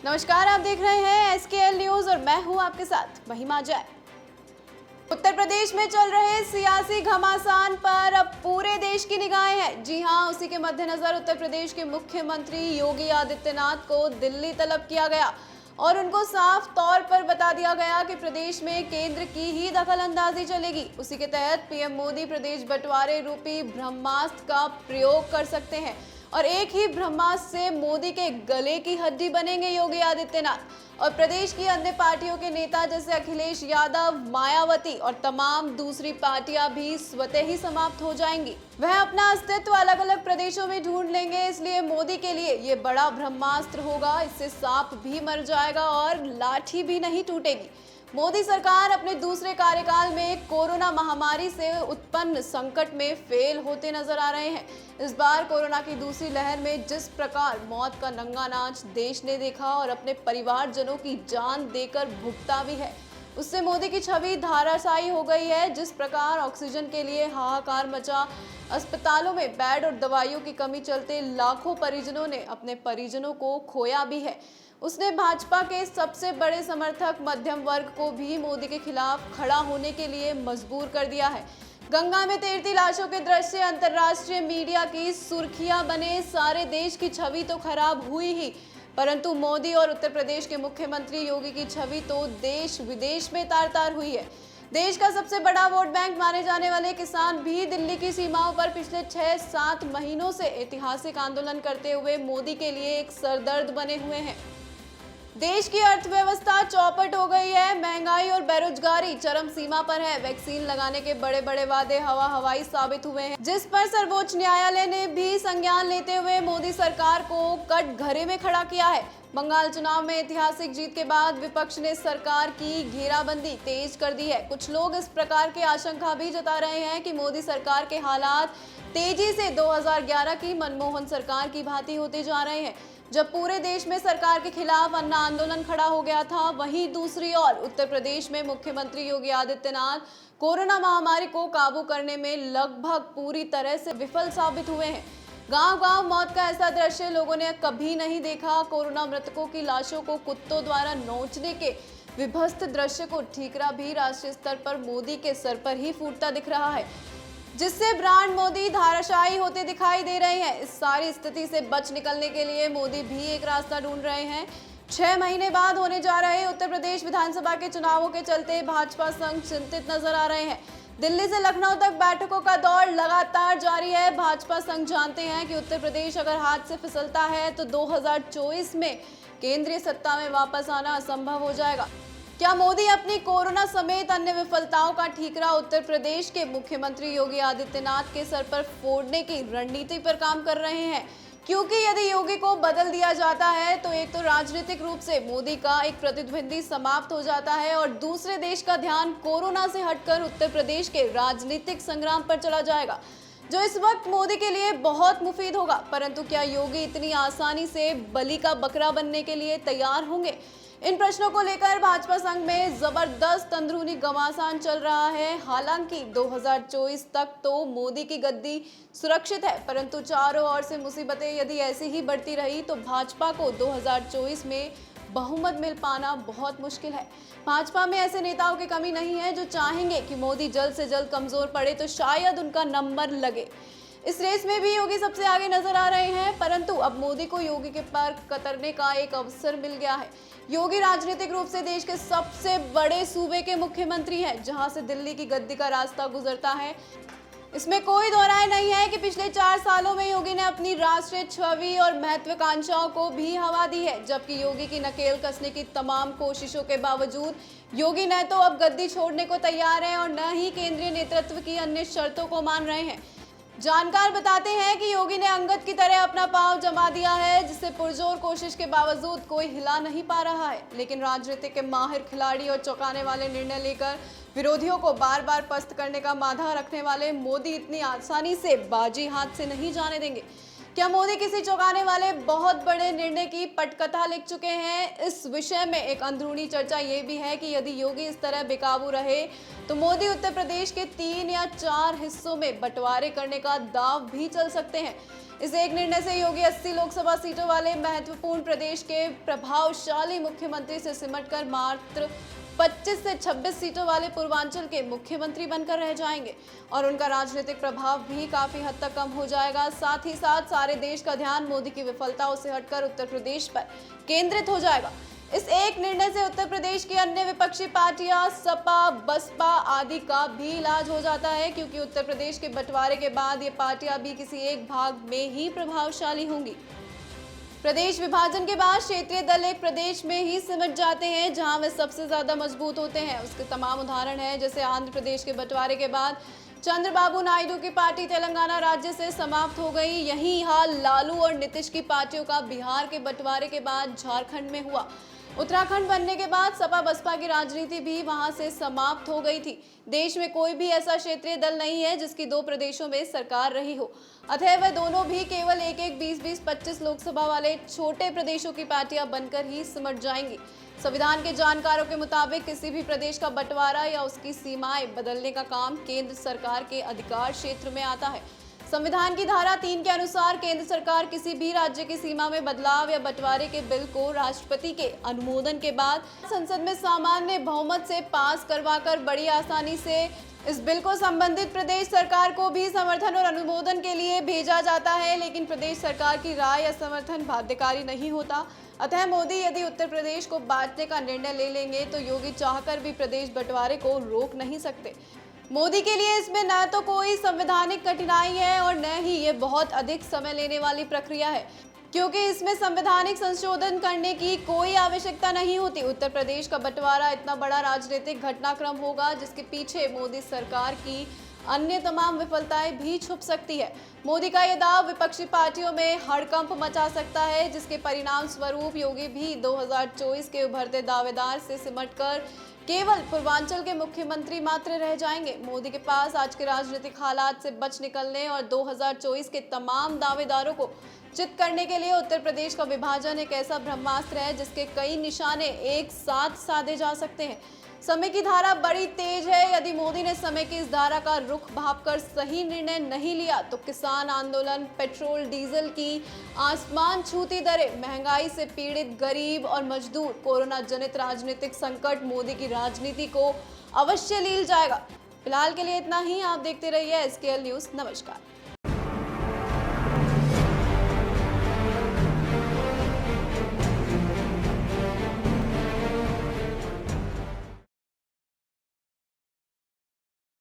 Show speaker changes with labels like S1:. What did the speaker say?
S1: नमस्कार, आप देख रहे हैं SKL न्यूज और मैं हूं आपके साथ महिमा जय। उत्तर प्रदेश में चल रहे सियासी घमासान पर अब पूरे देश की निगाहें हैं। जी हां, उसी के मद्देनजर उत्तर प्रदेश के मुख्यमंत्री योगी आदित्यनाथ को दिल्ली तलब किया गया और उनको साफ तौर पर बता दिया गया कि प्रदेश में केंद्र की ही दखलंदाजी चलेगी। उसी के तहत पीएम मोदी प्रदेश बंटवारे रूपी ब्रह्मास्त्र का प्रयोग कर सकते हैं और एक ही ब्रह्मास्त्र से मोदी के गले की हड्डी बनेंगे योगी आदित्यनाथ और प्रदेश की अन्य पार्टियों के नेता जैसे अखिलेश यादव, मायावती और तमाम दूसरी पार्टियां भी स्वतः ही समाप्त हो जाएंगी। वह अपना अस्तित्व अलग अलग प्रदेशों में ढूंढ लेंगे। इसलिए मोदी के लिए ये बड़ा ब्रह्मास्त्र होगा। इससे सांप भी मर जाएगा और लाठी भी नहीं टूटेगी। मोदी सरकार अपने दूसरे कार्यकाल में कोरोना महामारी से उत्पन्न संकट में फेल होते नजर आ रहे हैं। इस बार कोरोना की दूसरी लहर में जिस प्रकार मौत का नंगा नाच देश ने देखा और अपने परिवारजनों की जान देकर भुगता भी है, उससे मोदी की छवि धाराशायी हो गई है। जिस प्रकार ऑक्सीजन के लिए हाहाकार मचा, अस्पतालों में बेड और दवाइयों की कमी चलते लाखों परिजनों ने अपने परिजनों को खोया भी है, उसने भाजपा के सबसे बड़े समर्थक मध्यम वर्ग को भी मोदी के खिलाफ खड़ा होने के लिए मजबूर कर दिया है। गंगा में तैरती लाशों के दृश्य अंतर्राष्ट्रीय मीडिया की सुर्खियां बने। सारे देश की छवि तो खराब हुई ही, परंतु मोदी और उत्तर प्रदेश के मुख्यमंत्री योगी की छवि तो देश विदेश में तार तार हुई है। देश का सबसे बड़ा वोट बैंक माने जाने वाले किसान भी दिल्ली की सीमाओं पर पिछले 6-7 महीनों से ऐतिहासिक आंदोलन करते हुए मोदी के लिए एक सरदर्द बने हुए हैं। देश की अर्थव्यवस्था चौपट हो गई है। महंगाई और बेरोजगारी चरम सीमा पर है। वैक्सीन लगाने के बड़े बड़े वादे हवा हवाई साबित हुए हैं, जिस पर सर्वोच्च न्यायालय ने भी संज्ञान लेते हुए मोदी सरकार को कटघरे में खड़ा किया है। बंगाल चुनाव में ऐतिहासिक जीत के बाद विपक्ष ने सरकार की घेराबंदी तेज कर दी है। कुछ लोग इस प्रकार की आशंका भी जता रहे हैं कि मोदी सरकार के हालात तेजी से 2011 की मनमोहन सरकार की भांति होते जा रहे हैं, जब पूरे देश में सरकार के खिलाफ अन्ना आंदोलन खड़ा हो गया था। वहीं दूसरी ओर उत्तर प्रदेश में मुख्यमंत्री योगी आदित्यनाथ कोरोना महामारी को काबू करने में लगभग पूरी तरह से विफल साबित हुए हैं। गांव-गांव मौत का ऐसा दृश्य लोगों ने कभी नहीं देखा। कोरोना मृतकों की लाशों को कुत्तों द्वारा नोचने के विभत्स दृश्य को ठीकरा भी राष्ट्रीय स्तर पर मोदी के सर पर ही फूटता दिख रहा है, जिससे ब्रांड मोदी धाराशायी होते दिखाई दे रहे हैं। इस सारी स्थिति से बच निकलने के लिए मोदी भी एक रास्ता ढूंढ रहे हैं। 6 महीने बाद होने जा रहे उत्तर प्रदेश विधानसभा के चुनावों के चलते भाजपा संघ चिंतित नजर आ रहे हैं। दिल्ली से लखनऊ तक बैठकों का दौर लगातार जारी है। भाजपा संघ जानते हैं कि उत्तर प्रदेश अगर हाथ से फिसलता है तो 2024 में केंद्रीय सत्ता में वापस आना असंभव हो जाएगा। क्या मोदी अपनी कोरोना समेत अन्य विफलताओं का ठीकरा उत्तर प्रदेश के मुख्यमंत्री योगी आदित्यनाथ के सर पर फोड़ने की रणनीति पर काम कर रहे हैं? क्योंकि यदि योगी को बदल दिया जाता है तो एक तो राजनीतिक रूप से मोदी का एक प्रतिद्वंदी समाप्त हो जाता है और दूसरे देश का ध्यान कोरोना से हटकर उत्तर प्रदेश के राजनीतिक संग्राम पर चला जाएगा, जो इस वक्त मोदी के लिए बहुत मुफीद होगा। परंतु क्या योगी इतनी आसानी से बलि का बकरा बनने के लिए तैयार होंगे? इन प्रश्नों को लेकर भाजपा संघ में जबरदस्त अंदरूनी घमासान चल रहा है। हालांकि 2024 तक तो मोदी की गद्दी सुरक्षित है, परंतु चारों ओर से मुसीबतें यदि ऐसी ही बढ़ती रही तो भाजपा को 2024 में बहुमत मिल पाना बहुत मुश्किल है। भाजपा में ऐसे नेताओं की कमी नहीं है जो चाहेंगे कि मोदी जल्द से जल्द कमजोर पड़े तो शायद उनका नंबर लगे। इस रेस में भी योगी सबसे आगे नजर आ रहे हैं, परंतु अब मोदी को योगी के पर कतरने का एक अवसर मिल गया है। योगी राजनीतिक रूप से देश के सबसे बड़े सूबे के मुख्यमंत्री हैं, जहां से दिल्ली की गद्दी का रास्ता गुजरता है। इसमें कोई दो राय नहीं है कि पिछले 4 सालों में योगी ने अपनी राष्ट्रीय छवि और महत्वाकांक्षाओं को भी हवा दी है, जबकि योगी की नकेल कसने की तमाम कोशिशों के बावजूद योगी न तो अब गद्दी छोड़ने को तैयार है और न ही केंद्रीय नेतृत्व की अन्य शर्तों को मान रहे हैं। जानकार बताते हैं कि योगी ने अंगद की तरह अपना पांव जमा दिया है, जिससे पुरजोर कोशिश के बावजूद कोई हिला नहीं पा रहा है। लेकिन राजनीति के माहिर खिलाड़ी और चौंकाने वाले निर्णय लेकर विरोधियों को बार बार पस्त करने का माधा रखने वाले मोदी इतनी आसानी से बाजी हाथ से नहीं जाने देंगे। क्या मोदी किसी चौंकाने वाले बहुत बड़े निर्णय की पटकथा लिख चुके हैं? इस विषय में एक अंदरूनी चर्चा ये भी है कि यदि योगी इस तरह बेकाबू रहे तो मोदी उत्तर प्रदेश के 3 या 4 हिस्सों में बंटवारे करने का दांव भी चल सकते हैं। इस एक निर्णय से योगी 80 लोकसभा सीटों वाले महत्वपूर्ण प्रदेश के प्रभावशाली मुख्यमंत्री से सिमटकर मात्र 25 से 26 सीटों वाले पूर्वांचल के मुख्यमंत्री बनकर रह जाएंगे और उनका राजनीतिक प्रभाव भी काफी हद तक कम हो जाएगा। साथ ही साथ सारे देश का ध्यान मोदी की विफलताओं से हटकर उत्तर प्रदेश पर केंद्रित हो जाएगा। इस एक निर्णय से उत्तर प्रदेश की अन्य विपक्षी पार्टियां सपा, बसपा आदि का भी इलाज हो जाता है, क्योंकि उत्तर प्रदेश के बंटवारे के बाद ये पार्टियां भी किसी एक भाग में ही प्रभावशाली होंगी। प्रदेश विभाजन के बाद क्षेत्रीय दल एक प्रदेश में ही सिमट जाते हैं जहां वे सबसे ज्यादा मजबूत होते हैं। उसके तमाम उदाहरण हैं, जैसे आंध्र प्रदेश के बंटवारे के बाद चंद्रबाबू नायडू की पार्टी तेलंगाना राज्य से समाप्त हो गई। यही हाल लालू और नीतीश की पार्टियों का बिहार के बंटवारे के बाद झारखंड में हुआ। उत्तराखंड बनने के बाद सपा बसपा की राजनीति भी वहां से समाप्त हो गई थी। देश में कोई भी ऐसा क्षेत्रीय दल नहीं है जिसकी 2 प्रदेशों में सरकार रही हो, अतः वह दोनों भी केवल एक 20-20, 25 लोकसभा वाले छोटे प्रदेशों की पार्टियां बनकर ही सिमट जाएंगी। संविधान के जानकारों के मुताबिक किसी भी प्रदेश का बंटवारा या उसकी सीमाएं बदलने का काम केंद्र सरकार के अधिकार क्षेत्र में आता है। संविधान की धारा 3 के अनुसार केंद्र सरकार किसी भी राज्य की सीमा में बदलाव या बंटवारे के बिल को राष्ट्रपति के अनुमोदन के बाद संसद में सामान्य बहुमत से पास करवाकर बड़ी आसानी से इस बिल को संबंधित प्रदेश सरकार को भी समर्थन और अनुमोदन के लिए भेजा जाता है। लेकिन प्रदेश सरकार की राय या समर्थन बाध्यकारी नहीं होता। अतः मोदी यदि उत्तर प्रदेश को बांटने का निर्णय ले लेंगे तो योगी चाहकर भी प्रदेश बंटवारे को रोक नहीं सकते। मोदी के लिए इसमें न तो कोई संवैधानिक कठिनाई है और न ही ये बहुत अधिक समय लेने वाली प्रक्रिया है, क्योंकि इसमें संवैधानिक संशोधन करने की कोई आवश्यकता नहीं होती। उत्तर प्रदेश का बंटवारा इतना बड़ा राजनीतिक घटनाक्रम होगा जिसके पीछे मोदी सरकार की अन्य तमाम विफलताएं भी छुप सकती है। मोदी का यह दाव विपक्षी पार्टियों में हड़कंप मचा सकता है, जिसके परिणाम स्वरूप योगी भी 2024 के उभरते दावेदार से सिमटकर केवल पूर्वांचल के मुख्यमंत्री मात्र रह जाएंगे। मोदी के पास आज के राजनीतिक हालात से बच निकलने और 2024 के तमाम दावेदारों को चित करने के लिए उत्तर प्रदेश का विभाजन एक ऐसा ब्रह्मास्त्र है जिसके कई निशाने एक साथ साधे जा सकते हैं। समय की धारा बड़ी तेज है। यदि मोदी ने समय की इस धारा का रुख भांपकर सही निर्णय नहीं लिया तो किसान आंदोलन, पेट्रोल डीजल की आसमान छूती दरें, महंगाई से पीड़ित गरीब और मजदूर, कोरोना जनित राजनीतिक संकट मोदी की राजनीति को अवश्य लील जाएगा। फिलहाल के लिए इतना ही। आप देखते रहिए SKL न्यूज़। नमस्कार।